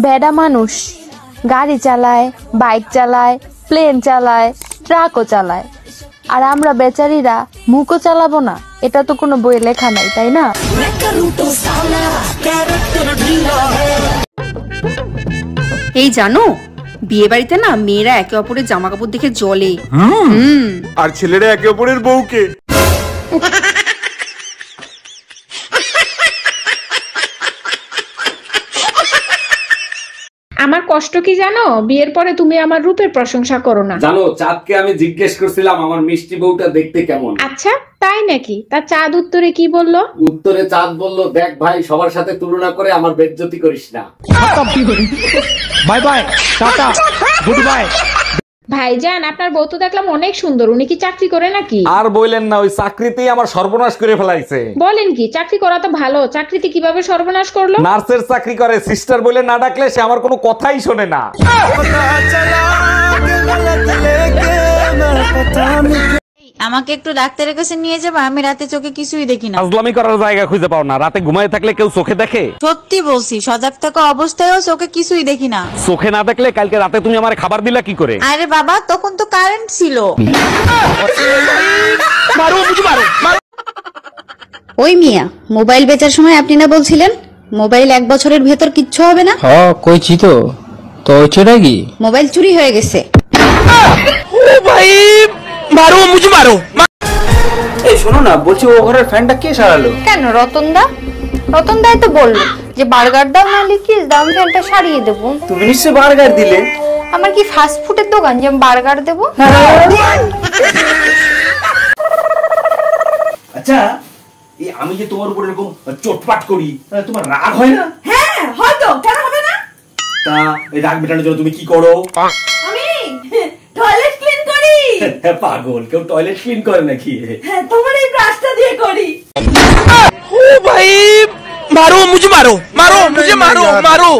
বেডা মানুষ গাড়ি চালায়, বাইক চালায়, প্লেন চালায়, ট্রাকও চালায়, আর আমরা বেচারিরা মুখও চালাবো না? এটা তো কোনো বইয়ে লেখা নাই, তাই না? এই জানো, বিয়ে বাড়িতে না মেয়েরা একে অপরের জামা কাপড় দেখে জ্বলে, আর ছেলেরা একে অপরের বউকে। আমার কষ্ট কি জানো? বিয়ের পরে তুমি আমার রূপের প্রশংসা করো না। জানো, চাঁদকে আমি জিজ্ঞেস করছিলাম আমার মিষ্টি বউটা দেখতে কেমন। আচ্ছা তাই নাকি? তা চাঁদ উত্তরে কি বললো? উত্তরে চাঁদ বলল, দেখ ভাই, সবার সাথে তুলনা করে আমার বেজ্জতি করিস না। Bye bye, tata, good bye. ভাইজান, আপনার বউ তো দেখলাম অনেক সুন্দর, উনি কি চাকরি করে নাকি? আর বললেন না, ওই চাকরিতেই আমার সর্বনাশ করে ফেলাইছে। বলেন কি? চাকরি করা তো ভালো, চাকরিতে কিভাবে সর্বনাশ করলো? নার্সের চাকরি করে, সিস্টার বলে না ডাকলে সে আমার কোনো কথাই শোনে না। আমাকে একটু ডাক্তারের কাছে নিয়ে যাবে, আমি রাতে চোখে কিছুই দেখি না। আজলামি করার জায়গা খুঁজে পাও না, রাতে ঘুমায় থাকলে কেউ চোখে দেখে? সত্যি বলছি, সজাগ থাকা অবস্থায়ও চোখে কিছুই দেখি না। চোখে না দেখলে কালকে রাতে তুমি আমার খাবার দিলা কি করে? আরে বাবা, তখন তো কারেন্ট ছিল। ওই মিয়া, মোবাইল বেচার সময় আপনি না বলছিলেন মোবাইল 1 বছরের ভেতর কিচ্ছু হবে না? হ্যাঁ কইছি তো, তো হচ্ছে কি মোবাইল চুরি হয়ে গেছে। মারো মুঝে মারো। এই শোনো না, বলছি ও ঘরের ফ্যানটা কে সারালো? কেন, রতনদা? রতনদাই তো বললো যে বার্গার দাও, না লিখিস দাম, ফ্যানটা সারিয়ে দেবো। তুমি নিশ্চয় বার্গার দিলে। আমার কি ফাস্ট ফুডের দোকান যে আমি বার্গার দেবো? আচ্ছা, এই আমি যে তোমার উপর এরকম চোটপাট করি, তোমার রাগ হয় না? হ্যাঁ হয়তো, কেন হবে না? তা এই রাগ মেটানোর জন্য তুমি কি করো? আমি টয়লেট ক্লিন করি। পাগল, কেউ টয়লেট ক্লিন করে নাকি? হ্যাঁ, তোমার এই ব্রাশটা দিয়ে করি। ও ভাই, মারো মুঝে মারো, মারো মুঝে মারো, মারো।